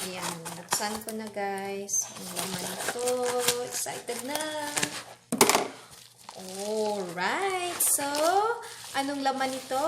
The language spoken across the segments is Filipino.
Ayan, buksan ko na guys. Ang laman nito. Excited na. Alright. So, anong laman nito?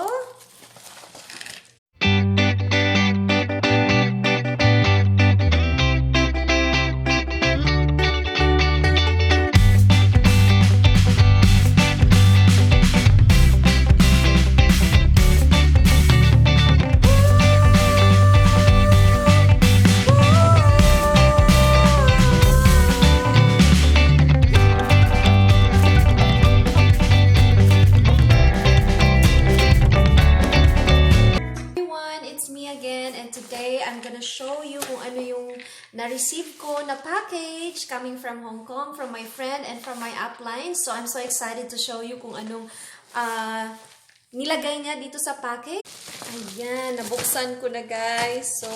I'm gonna show you kung ano yung na-receive ko na package coming from Hong Kong, from my friend and from my upline. So, I'm so excited to show you kung anong nilagay niya dito sa package. Ayan, nabuksan ko na guys. So,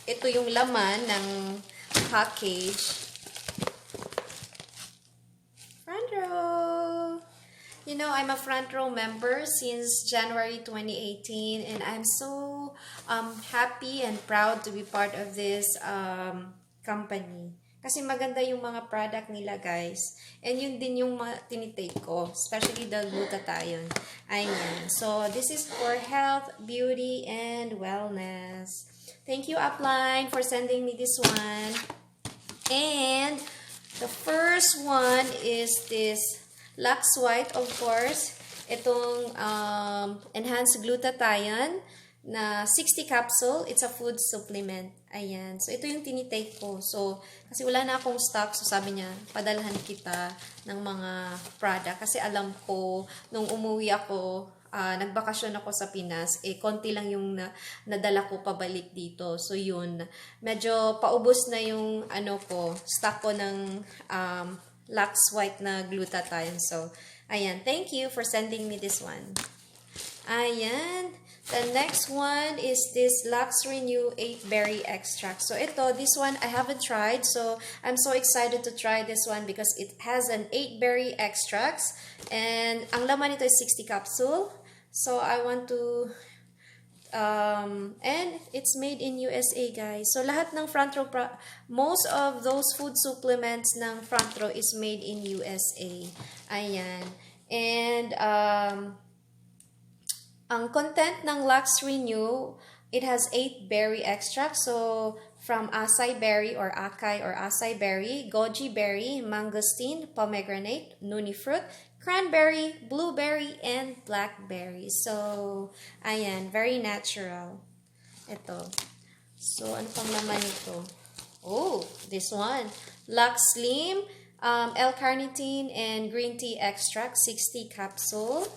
ito yung laman ng package. Front row! You know, I'm a front row member since January 2018 and I'm so happy and proud to be part of this company. Kasi maganda yung mga product nila guys. And yun din yung tinitake ko, especially the glutathione. Ayan. So, this is for health, beauty, and wellness. Thank you, Upline, for sending me this one. And the first one is this Lux White, of course. Itong enhanced glutathione na 60 capsule. It's a food supplement. Ayan. So, ito yung tinitake ko. So, kasi wala na akong stock. So, sabi niya, padalhan kita ng mga product. Kasi alam ko, nung umuwi ako, nagbakasyon ako sa Pinas, konti lang yung nadala ko pabalik dito. So, yun. Medyo paubos na yung, stock ko ng Lux White na glutathione. So, ayan. Thank you for sending me this one. Ayan. The next one is this Lux Renew 8-Berry Extract. So, this one I haven't tried. So, I'm so excited to try this one because it has an 8-berry extracts. And, ang laman nito is 60 capsule. So, I want to and it's made in USA, guys. So, lahat ng front row, most of those food supplements ng front row is made in USA. Ayan. And, ang content ng Lux Renew, it has 8-berry extract. So, from acai berry or acai or acai berry, goji berry, mangosteen, pomegranate, nuni fruit, cranberry, blueberry, and blackberry. So, ayan, very natural. Ito. So, ano pang naman ito? Oh, this one. Lux Slim, L-carnitine, and green tea extract, 60 capsule.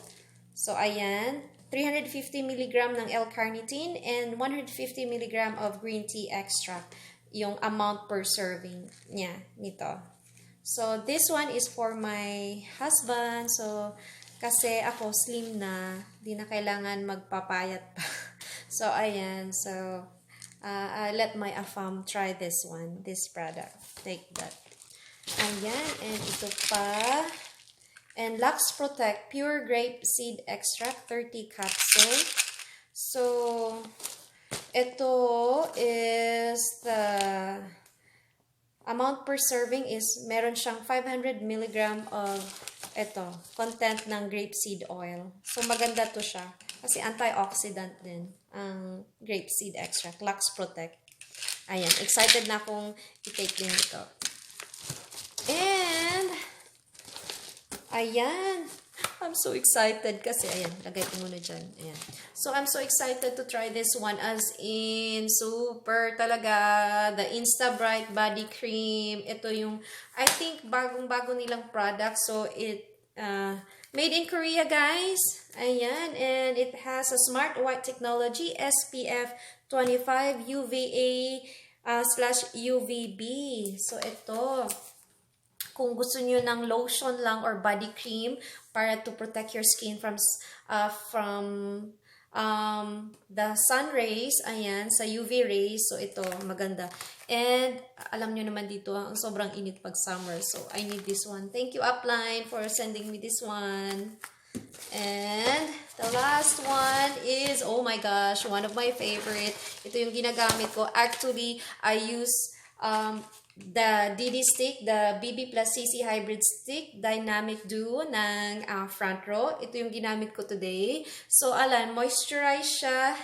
So, ayan. 350 mg ng L-carnitine and 150 mg of green tea extract. Yung amount per serving niya nito. So, this one is for my husband. So, kasi ako slim na, di na kailangan magpapayat pa. So, ayan. So, I let my afam try this one, this product. Take that. Ayan. And ito pa. And Lux Protect Pure Grape Seed Extract, 30 capsule. So, ito is the amount per serving is meron siyang 500 mg of content ng grapeseed oil. So, maganda to siya. Kasi antioxidant din ang grapeseed extract. Lux Protect. Ayan. Excited na akong i-take din ito. And, ayan. I'm so excited kasi, ayan, lagay ko muna dyan. Ayan. So, I'm so excited to try this one as in super talaga. The Insta Bright Body Cream. Ito yung, I think, bagong-bago nilang product. So, it, made in Korea, guys. Ayan. And it has a smart white technology, SPF 25 UVA/UVB. So, ito. Kung gusto niyo ng lotion lang or body cream para to protect your skin from the sun rays, ayan, sa UV rays. So, ito, maganda. And, alam niyo naman dito, ang sobrang init pag summer. So, I need this one. Thank you, Upline, for sending me this one. And the last one is, oh my gosh, one of my favorite. Ito yung ginagamit ko. Actually, I use the DD stick, the BB plus CC hybrid stick, dynamic duo ng front row. Ito yung ginamit ko today. So, alan, moisturize siya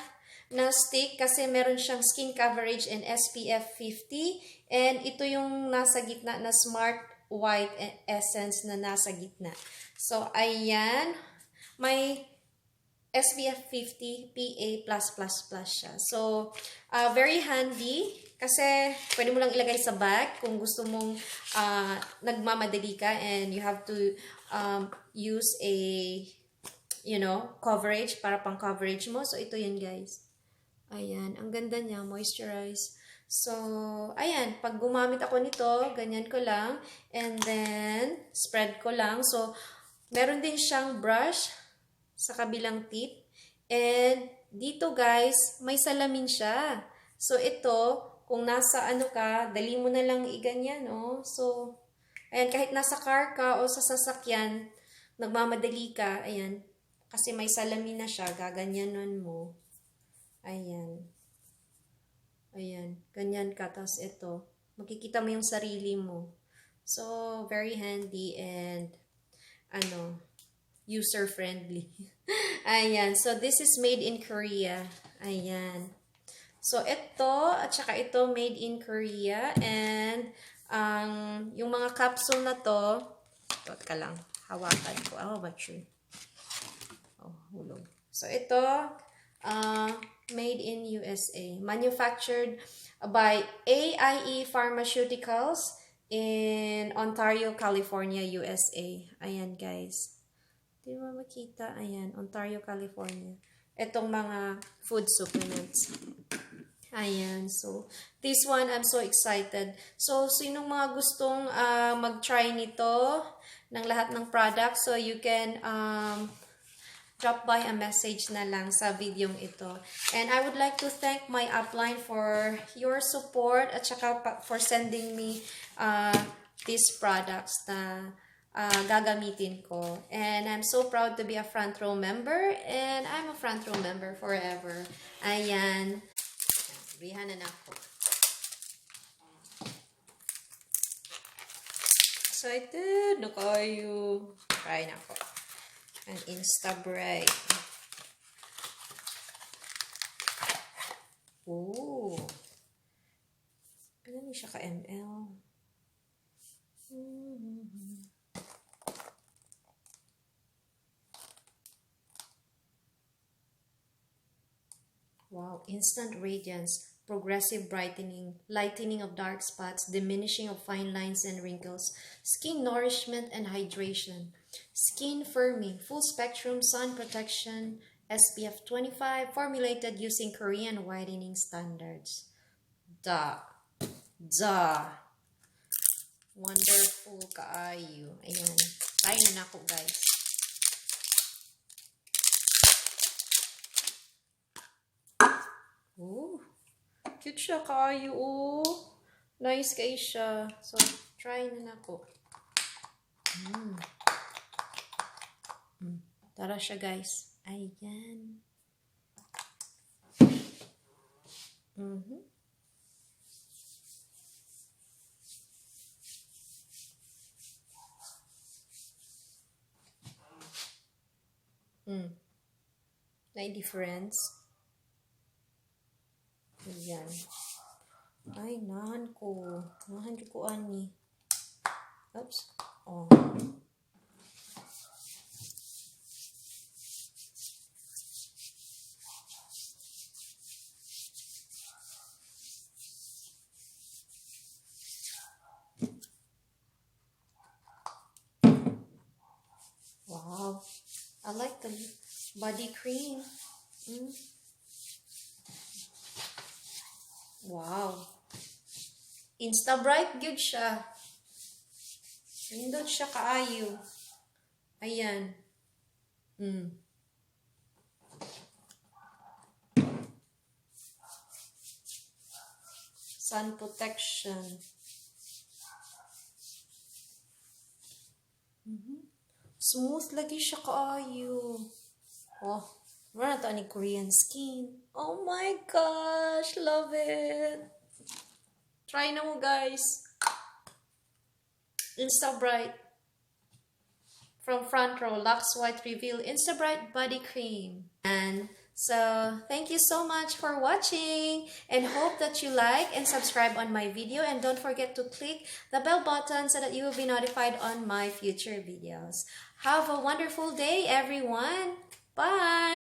na stick kasi meron siyang skin coverage and SPF 50. And ito yung nasa gitna na Smart White Essence na nasa gitna. So, ayan. May SPF 50 PA+++ siya. So, very handy kasi pwede mo lang ilagay sa bag kung gusto mong nagmamadali ka and you have to use a, coverage para pang coverage mo. So, ito yun, guys. Ayan, ang ganda niya, moisturize. So, ayan, pag gumamit ako nito, ganyan ko lang. And then, spread ko lang. So, meron din siyang brush sa kabilang tip. And, dito guys, may salamin siya. So, ito, kung nasa ka, dali mo na lang iganyan, oh. So, ayan, kahit nasa car ka o sa sasakyan, nagmamadali ka, ayan. Kasi may salamin na siya, gaganyanon mo. Ayan. Ayan. Ganyan ka. Tapos ito. Makikita mo yung sarili mo. So, very handy and user-friendly. Ayan. So, this is made in Korea. Ayan. So, ito at saka ito made in Korea. And, yung mga capsule na to, ito ka lang. Hawakan ko. Oh, mature. Oh, hulog. So, ito, made in USA. Manufactured by AIE Pharmaceuticals in Ontario, California, USA. Ayan, guys. Di mo makita? Ayan, Ontario, California. Itong mga food supplements. Ayan. So, this one, I'm so excited. So, sinong mga gustong mag-try nito ng lahat ng products, so you can drop by a message na lang sa video ito. And I would like to thank my upline for your support at saka for sending me these products na gagamitin ko. And I'm so proud to be a front row member and I'm a front row member forever. Ayan. Bihan na ako. Excited na kayo. Try na ako. An Insta-Bright. Oh. Kailan siya ka-ml? Wow. Instant radiance, progressive brightening, lightening of dark spots, diminishing of fine lines and wrinkles, skin nourishment and hydration. Skin firming, full spectrum sun protection, SPF 25, formulated using Korean whitening standards. Wonderful kaayo. Ayan. Tayo na ako, guys. Oh, cute siya kaayo. Oh, nice kayo siya. So, try na ako. Tara siya, guys. Ayan. May difference. Ayan. Ay, nahan ko. Nahan ko ani. Oops. Oh. Wow. I like the body cream. Wow. Insta-Bright good siya. Pindot siya kaayo. Ayan. Sun protection. Smooth lagi siya kaayo. Oh, wala na to ni Korean skin. Oh my gosh, love it. Try na mo guys. Insta Bright from Front Row Lux White Reveal Insta Bright Body Cream. And so thank you so much for watching, and hope that you like and subscribe on my video, and don't forget to click the bell button so that you will be notified on my future videos. Have a wonderful day everyone. Bye.